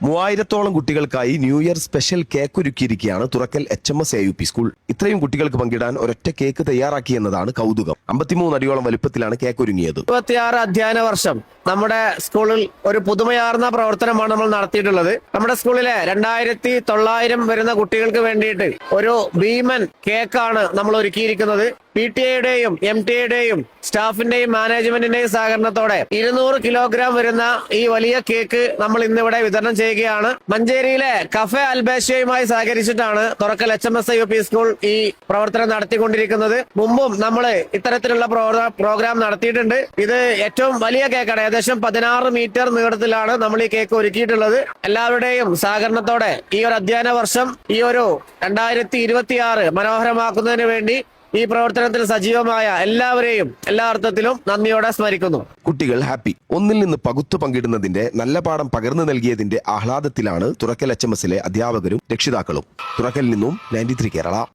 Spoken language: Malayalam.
3000-ഓളം കുട്ടികൾക്കായി ന്യൂ ഇയർ സ്പെഷ്യൽ കേക്ക് ഒരുക്കിയിരിക്കുകയാണ് തുറക്കൽ HMS AUP സ്കൂൾ. ഇത്രയും കുട്ടികൾക്ക് പങ്കിടാൻ ഒരൊറ്റ കേക്ക് തയ്യാറാക്കിയെന്നതാണ് കൗതുകം. 53 അടിയോളം വലുപ്പത്തിലാണ് കേക്ക് ഒരുങ്ങിയത്. 26 അധ്യയന വർഷം നമ്മുടെ സ്കൂളിൽ ഒരു പുതുമയാർന്ന പ്രവർത്തനമാണ് നമ്മൾ നടത്തിയിട്ടുള്ളത്. നമ്മുടെ സ്കൂളിലെ 2900 വരുന്ന കുട്ടികൾക്ക് വേണ്ടിയിട്ട് ഒരു ഭീമൻ കേക്കാണ് നമ്മൾ ഒരുക്കിയിരിക്കുന്നത്. PTA-യുടെയും MTA-യുടെയും സ്റ്റാഫിന്റെയും മാനേജ്മെന്റിന്റെയും സഹകരണത്തോടെ 200 കിലോഗ്രാം വരുന്ന ഈ വലിയ കേക്ക് നമ്മൾ ഇന്നിവിടെ വിതരണം ചെയ്യുകയാണ്. മഞ്ചേരിയിലെ കഫേ അൽബേഷ്യയുമായി സഹകരിച്ചിട്ടാണ് തുറക്കൽ HMS AUP സ്കൂൾ ഈ പ്രവർത്തനം നടത്തിക്കൊണ്ടിരിക്കുന്നത്. മുമ്പും നമ്മൾ ഇത്തരത്തിലുള്ള പ്രോഗ്രാം നടത്തിയിട്ടുണ്ട്. ഇത് ഏറ്റവും വലിയ കേക്കാണ്. ഏകദേശം 16 മീറ്റർ നീളത്തിലാണ് നമ്മൾ ഈ കേക്ക് ഒരുക്കിയിട്ടുള്ളത്. എല്ലാവരുടെയും സഹകരണത്തോടെ ഈ ഒരു അധ്യയന വർഷം ഈ ഒരു 2026 മനോഹരമാക്കുന്നതിന് വേണ്ടി ഈ പ്രവർത്തനത്തിൽ സജീവമായ എല്ലാവരെയും എല്ലാ അർത്ഥത്തിലും നന്ദിയോടെ സ്മരിക്കുന്നു. കുട്ടികൾ ഹാപ്പി. ഒന്നിൽ നിന്ന് പകുത്തു പങ്കിടുന്നതിന്റെ നല്ല പാഠം പകർന്നു നൽകിയതിന്റെ ആഹ്ലാദത്തിലാണ് തുറക്കൽ HMS-ലെ അധ്യാപകരും രക്ഷിതാക്കളും. തുറക്കലിൽ നിന്നും 93 കേരള.